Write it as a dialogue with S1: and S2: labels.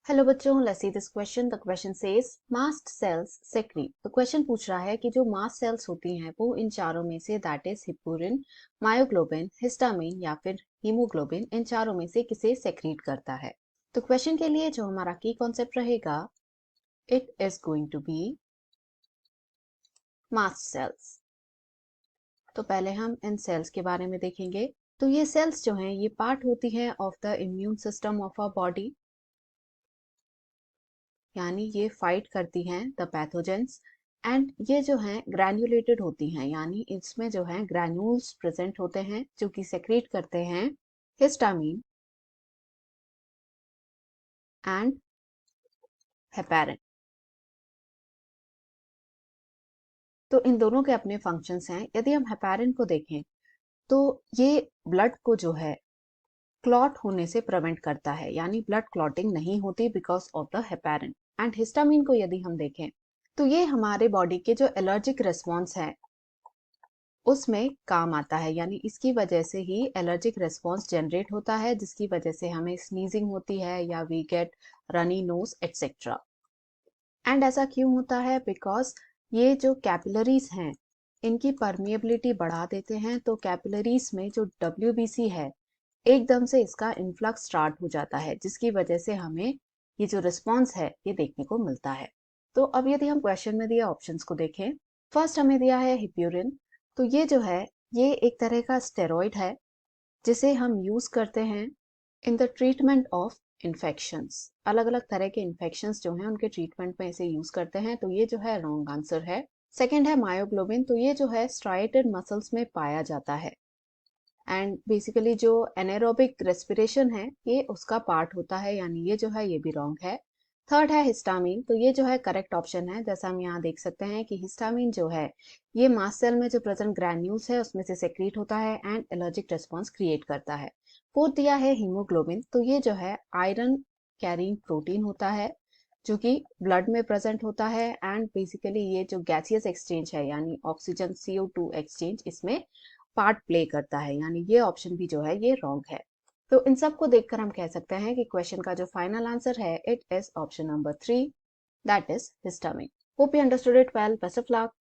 S1: Hello बच्चों, let's see this question. The question says mast cells secrete. तो question पूछ रहा है कि जो मास्ट सेल्स होती हैं वो इन चारों में से that is hippurin, myoglobin, histamine या फिर हीमोग्लोबिन, इन चारों में से किसे सेक्रीट करता है। तो क्वेश्चन के लिए जो हमारा की कॉन्सेप्ट रहेगा, it is going to be mast cells. तो पहले हम इन सेल्स के बारे में देखेंगे। तो ये सेल्स जो हैं ये पार्ट होती हैं of the immune system of a body, यानी ये फाइट करती हैं द पैथोजेंस। एंड ये जो हैं ग्रैन्युलेटेड होती हैं, यानी इसमें जो है ग्रैन्यूल्स प्रेजेंट होते हैं जो कि सेक्रेट करते हैं हिस्टामिन एंड हेपेरिन। तो इन दोनों के अपने फंक्शंस हैं। यदि हम हेपेरिन को देखें तो ये ब्लड को जो है क्लॉट होने से प्रिवेंट करता है, यानी ब्लड क्लॉटिंग नहीं होती because of the heparin. And histamine को यदि हम देखें तो ये हमारे बॉडी के जो एलर्जिक रिस्पॉन्स है उसमें काम आता है, यानी इसकी वजह से ही एलर्जिक रिस्पॉन्स जनरेट होता है, जिसकी वजह से हमें स्नीजिंग होती है या we get runny nose etcetera. And ऐसा क्यों होता है? बिकॉज ये जो कैपिलरीज हैं इनकी परमिएबिलिटी बढ़ा देते हैं। तो कैपिलरीज में जो WBC है एकदम से इसका इन्फ्लक्स स्टार्ट हो जाता है, जिसकी वजह से हमें ये जो रिस्पॉन्स है ये देखने को मिलता है। तो अब यदि हम क्वेश्चन में दिए ऑप्शंस को देखें, फर्स्ट हमें दिया है हिप्यूरिन। तो ये जो है ये एक तरह का स्टेरॉइड है जिसे हम यूज करते हैं in the treatment of infections. अलग अलग तरह के इन्फेक्शंस जो हैं उनके ट्रीटमेंट में इसे यूज करते हैं। तो ये जो है रॉन्ग आंसर है। सेकेंड है मायोग्लोबिन। तो ये जो है स्ट्राइएटेड मसल्स में पाया जाता है एंड बेसिकली जो एनारोबिक रेस्पिरेशन है ये उसका पार्ट होता है, यानी ये जो है ये भी रॉन्ग है। थर्ड है हिस्टामिन। तो ये जो है करेक्ट ऑप्शन है। जैसा हम यहाँ देख सकते हैं कि हिस्टामिन जो है ये मास्ट सेल में जो प्रेजेंट ग्रैन्यूल्स है उसमें से सेक्रेट होता है एंड एलर्जिक रिस्पॉन्स क्रिएट करता है। फोर्थ दिया है हीमोग्लोबिन। तो ये जो है आयरन कैरिंग प्रोटीन होता है जो कि ब्लड में प्रेजेंट होता है एंड बेसिकली ये जो गैसियस एक्सचेंज है यानी ऑक्सीजन CO2 एक्सचेंज इसमें पार्ट प्ले करता है, यानी ये ऑप्शन भी जो है ये रॉन्ग है। तो इन सब को देखकर हम कह सकते हैं कि क्वेश्चन का जो फाइनल आंसर है it is option number 3, that is histamine. Hope you understood it well. Best of luck.